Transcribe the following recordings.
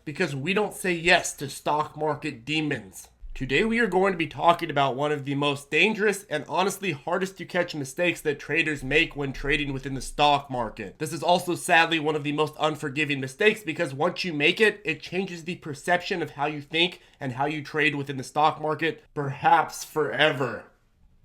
because we don't say yes to stock market demons. Today we are going to be talking about one of the most dangerous and honestly hardest to catch mistakes that traders make when trading within the stock market. This is also sadly one of the most unforgiving mistakes because once you make it, it changes the perception of how you think and how you trade within the stock market, perhaps forever.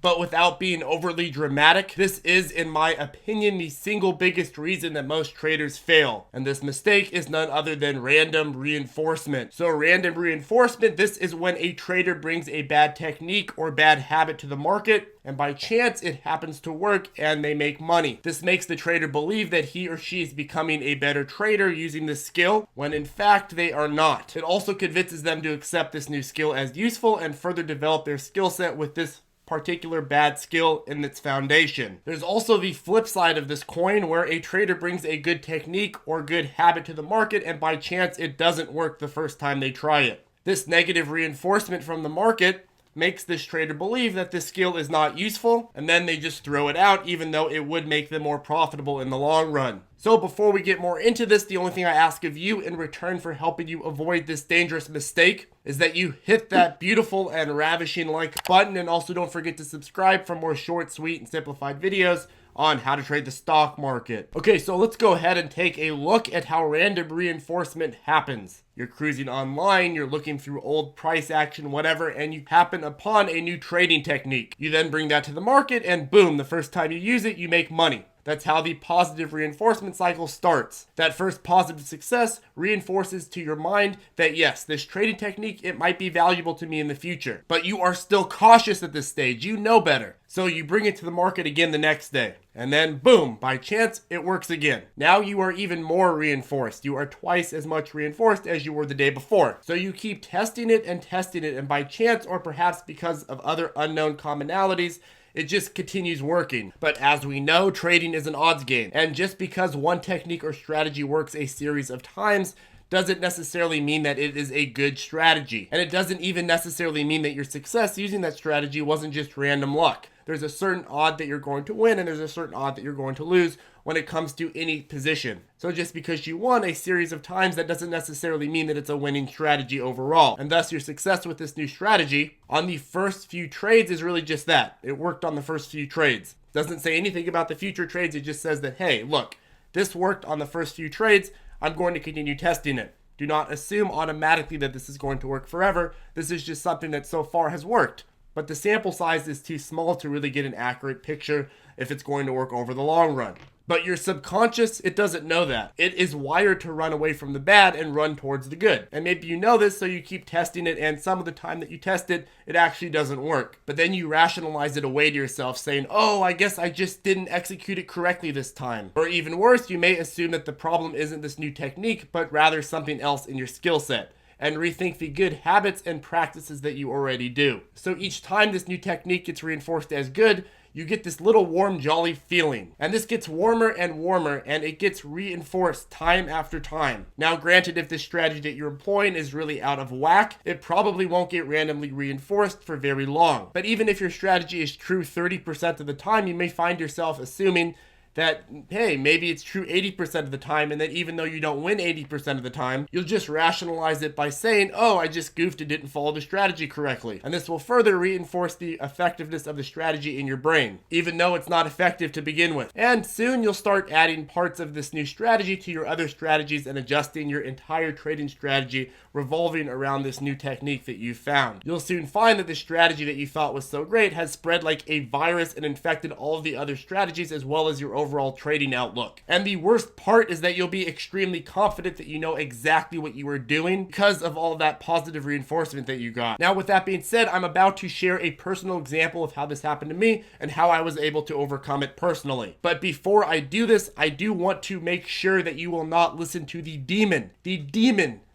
But without being overly dramatic, this is, in my opinion, the single biggest reason that most traders fail. And this mistake is none other than random reinforcement. So random reinforcement, this is when a trader brings a bad technique or bad habit to the market, and by chance it happens to work and they make money. This makes the trader believe that he or she is becoming a better trader using this skill, when in fact they are not. It also convinces them to accept this new skill as useful and further develop their skill set with this particular bad skill in its foundation. There's also the flip side of this coin where a trader brings a good technique or good habit to the market and by chance it doesn't work the first time they try it. This negative reinforcement from the market makes this trader believe that this skill is not useful, and then they just throw it out even though it would make them more profitable in the long run. So before we get more into this, the only thing I ask of you in return for helping you avoid this dangerous mistake is that you hit that beautiful and ravishing like button, and also don't forget to subscribe for more short, sweet, and simplified videos on how to trade the stock market. Okay, so let's go ahead and take a look at how random reinforcement happens. You're cruising online, you're looking through old price action, whatever, and you happen upon a new trading technique. You then bring that to the market and boom, the first time you use it, you make money. That's how the positive reinforcement cycle starts. That first positive success reinforces to your mind that yes, this trading technique, it might be valuable to me in the future. But you are still cautious at this stage. You know better. So you bring it to the market again the next day. And then boom, by chance, it works again. Now you are even more reinforced. You are twice as much reinforced as you were the day before. So you keep testing it, and by chance, or perhaps because of other unknown commonalities, it just continues working. But as we know, trading is an odds game. And just because one technique or strategy works a series of times doesn't necessarily mean that it is a good strategy. And it doesn't even necessarily mean that your success using that strategy wasn't just random luck. There's a certain odd that you're going to win and there's a certain odd that you're going to lose when it comes to any position. So just because you won a series of times, that doesn't necessarily mean that it's a winning strategy overall. And thus your success with this new strategy on the first few trades is really just that. It worked on the first few trades. Doesn't say anything about the future trades. It just says that, hey, look, this worked on the first few trades. I'm going to continue testing it. Do not assume automatically that this is going to work forever. This is just something that so far has worked. But the sample size is too small to really get an accurate picture if it's going to work over the long run. But your subconscious, it doesn't know that. It is wired to run away from the bad and run towards the good. And maybe you know this, so you keep testing it, and some of the time that you test it, it actually doesn't work. But then you rationalize it away to yourself, saying, oh, I guess I just didn't execute it correctly this time. Or even worse, you may assume that the problem isn't this new technique, but rather something else in your skill set, and rethink the good habits and practices that you already do. So each time this new technique gets reinforced as good, you get this little warm, jolly feeling. And this gets warmer and warmer, and it gets reinforced time after time. Now, granted, if this strategy that you're employing is really out of whack, it probably won't get randomly reinforced for very long. But even if your strategy is true 30% of the time, you may find yourself assuming that, hey, maybe it's true 80% of the time, and that even though you don't win 80% of the time, you'll just rationalize it by saying, oh, I just goofed and didn't follow the strategy correctly. And this will further reinforce the effectiveness of the strategy in your brain, even though it's not effective to begin with. And soon you'll start adding parts of this new strategy to your other strategies and adjusting your entire trading strategy revolving around this new technique that you found. You'll soon find that the strategy that you thought was so great has spread like a virus and infected all of the other strategies as well as your overall trading outlook. And the worst part is that you'll be extremely confident that you know exactly what you are doing because of all that positive reinforcement that you got. Now, with that being said, I'm about to share a personal example of how this happened to me and how I was able to overcome it personally. But before I do this, I do want to make sure that you will not listen to the demon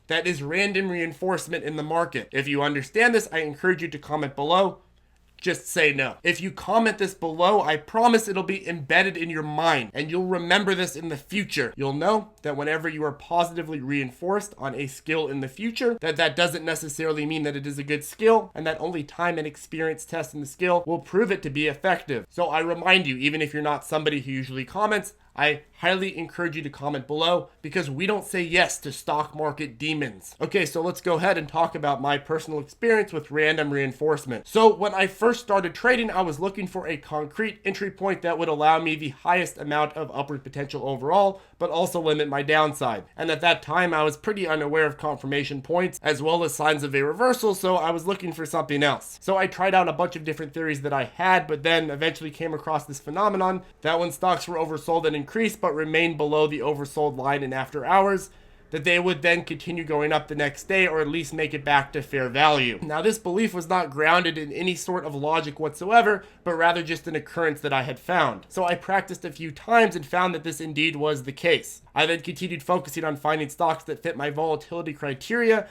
that is random reinforcement in the market. If you understand this, I encourage you to comment below. Just say no. If you comment this below, I promise it'll be embedded in your mind and you'll remember this in the future. You'll know that whenever you are positively reinforced on a skill in the future, that doesn't necessarily mean that it is a good skill, and that only time and experience testing the skill will prove it to be effective. So I remind you, even if you're not somebody who usually comments, I highly encourage you to comment below because we don't say yes to stock market demons. Okay, so let's go ahead and talk about my personal experience with random reinforcement. So when I first started trading, I was looking for a concrete entry point that would allow me the highest amount of upward potential overall, but also limit my downside. And at that time, I was pretty unaware of confirmation points as well as signs of a reversal, so I was looking for something else. So I tried out a bunch of different theories that I had, but then eventually came across this phenomenon that when stocks were oversold and increased but remained below the oversold line in after hours, that they would then continue going up the next day or at least make it back to fair value. Now, this belief was not grounded in any sort of logic whatsoever, but rather just an occurrence that I had found. So I practiced a few times and found that this indeed was the case. I then continued focusing on finding stocks that fit my volatility criteria,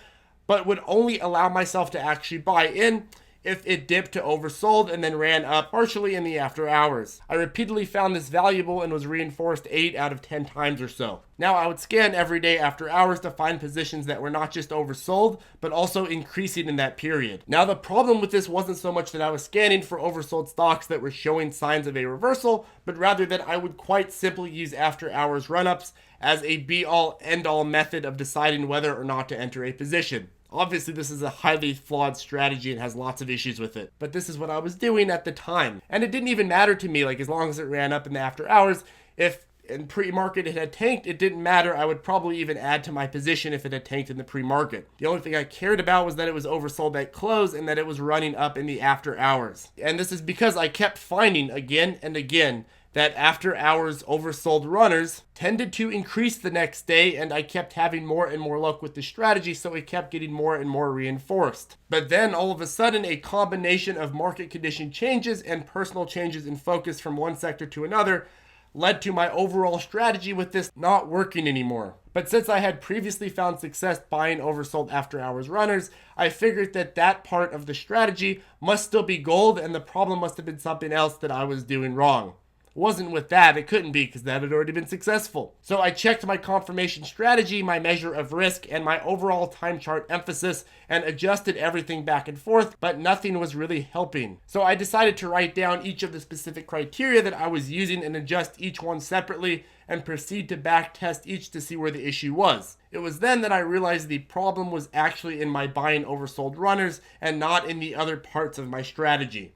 but would only allow myself to actually buy in if it dipped to oversold and then ran up partially in the after hours. I repeatedly found this valuable and was reinforced 8 out of 10 times or so. Now, I would scan every day after hours to find positions that were not just oversold, but also increasing in that period. Now, the problem with this wasn't so much that I was scanning for oversold stocks that were showing signs of a reversal, but rather that I would quite simply use after hours run-ups as a be-all, end-all method of deciding whether or not to enter a position. Obviously, this is a highly flawed strategy and has lots of issues with it. But this is what I was doing at the time. And it didn't even matter to me, like as long as it ran up in the after hours. If in pre-market it had tanked, it didn't matter. I would probably even add to my position if it had tanked in the pre-market. The only thing I cared about was that it was oversold at close and that it was running up in the after hours. And this is because I kept finding again and again that after hours oversold runners tended to increase the next day, and I kept having more and more luck with the strategy, so it kept getting more and more reinforced. But then all of a sudden, a combination of market condition changes and personal changes in focus from one sector to another led to my overall strategy with this not working anymore. But since I had previously found success buying oversold after hours runners, I figured that that part of the strategy must still be gold, and the problem must have been something else that I was doing wrong. Wasn't with that, it couldn't be because that had already been successful. So I checked my confirmation strategy, my measure of risk, and my overall time chart emphasis and adjusted everything back and forth, but nothing was really helping. So I decided to write down each of the specific criteria that I was using and adjust each one separately and proceed to back test each to see where the issue was. It was then that I realized the problem was actually in my buying oversold runners and not in the other parts of my strategy.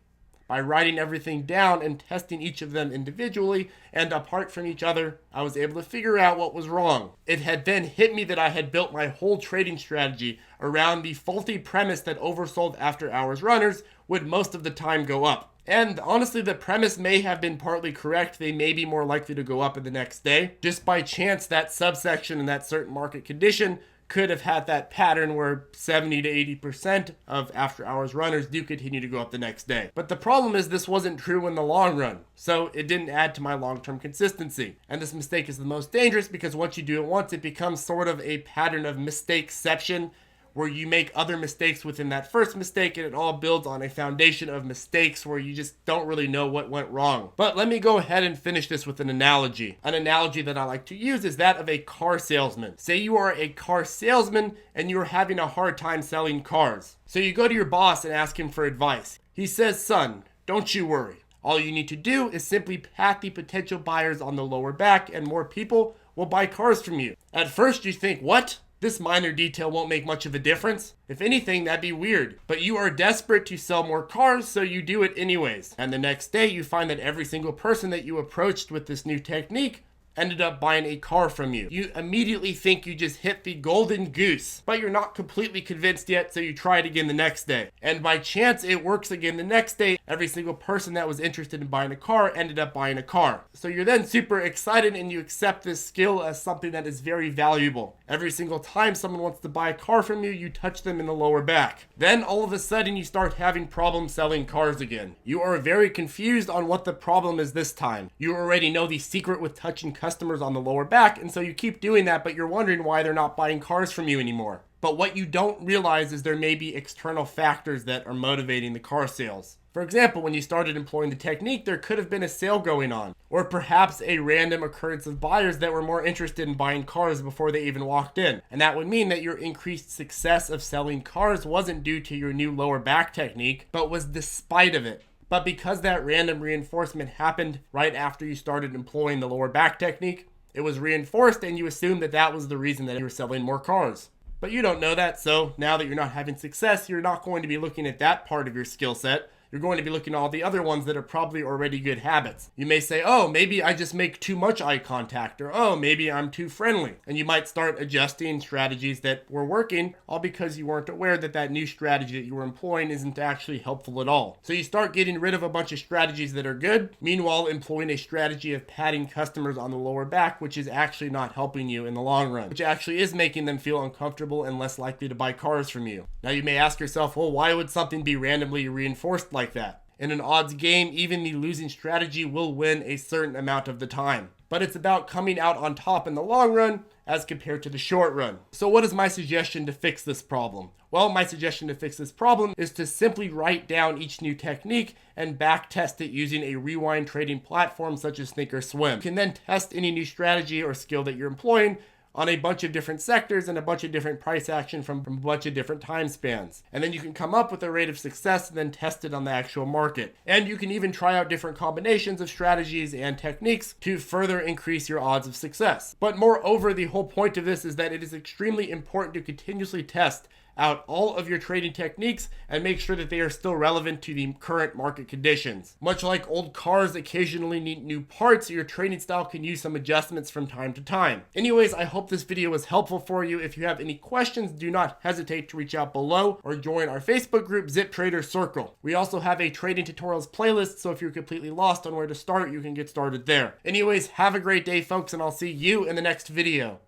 By writing everything down and testing each of them individually and apart from each other, I was able to figure out what was wrong. It had then hit me that I had built my whole trading strategy around the faulty premise that oversold after hours runners would most of the time go up. And honestly, the premise may have been partly correct. They may be more likely to go up in the next day. Just by chance, that subsection and that certain market condition could have had that pattern where 70 to 80% of after hours runners do continue to go up the next day. But the problem is this wasn't true in the long run, so it didn't add to my long-term consistency. And this mistake is the most dangerous because once you do it once, it becomes sort of a pattern of mistakeception where you make other mistakes within that first mistake, and it all builds on a foundation of mistakes where you just don't really know what went wrong. But let me go ahead and finish this with an analogy. An analogy that I like to use is that of a car salesman. Say you are a car salesman and you are having a hard time selling cars. So you go to your boss and ask him for advice. He says, "Son, don't you worry. All you need to do is simply pat the potential buyers on the lower back and more people will buy cars from you." At first you think, what? This minor detail won't make much of a difference. If anything, that'd be weird. But you are desperate to sell more cars, so you do it anyways. And the next day, you find that every single person that you approached with this new technique ended up buying a car from you. You immediately think you just hit the golden goose, but you're not completely convinced yet, so you try it again the next day. And by chance, it works again the next day. Every single person that was interested in buying a car ended up buying a car. So you're then super excited and you accept this skill as something that is very valuable. Every single time someone wants to buy a car from you, you touch them in the lower back. Then all of a sudden, you start having problems selling cars again. You are very confused on what the problem is this time. You already know the secret with touching customers on the lower back, and so you keep doing that, but you're wondering why they're not buying cars from you anymore. But what you don't realize is there may be external factors that are motivating the car sales. For example, when you started employing the technique, there could have been a sale going on, or perhaps a random occurrence of buyers that were more interested in buying cars before they even walked in. And that would mean that your increased success of selling cars wasn't due to your new lower back technique, but was despite of it. But because that random reinforcement happened right after you started employing the lower back technique, it was reinforced and you assumed that that was the reason that you were selling more cars. But you don't know that, so now that you're not having success, you're not going to be looking at that part of your skill set. You're going to be looking at all the other ones that are probably already good habits. You may say, oh, maybe I just make too much eye contact, or oh, maybe I'm too friendly. And you might start adjusting strategies that were working, all because you weren't aware that that new strategy that you were employing isn't actually helpful at all. So you start getting rid of a bunch of strategies that are good, meanwhile employing a strategy of patting customers on the lower back, which is actually not helping you in the long run, which actually is making them feel uncomfortable and less likely to buy cars from you. Now you may ask yourself, well, why would something be randomly reinforced like that? In an odds game, even the losing strategy will win a certain amount of the time. But it's about coming out on top in the long run as compared to the short run. So what is my suggestion to fix this problem? Well, my suggestion to fix this problem is to simply write down each new technique and back test it using a rewind trading platform such as Thinkorswim. You can then test any new strategy or skill that you're employing on a bunch of different sectors and a bunch of different price action from a bunch of different time spans. And then you can come up with a rate of success and then test it on the actual market. And you can even try out different combinations of strategies and techniques to further increase your odds of success. But moreover, the whole point of this is that it is extremely important to continuously test out all of your trading techniques and make sure that they are still relevant to the current market conditions. Much like old cars occasionally need new parts, your trading style can use some adjustments from time to time. Anyways, I hope this video was helpful for you. If you have any questions, do not hesitate to reach out below or join our Facebook group, ZipTrader Circle. We also have a trading tutorials playlist, so if you're completely lost on where to start, you can get started there. Anyways, have a great day, folks, and I'll see you in the next video.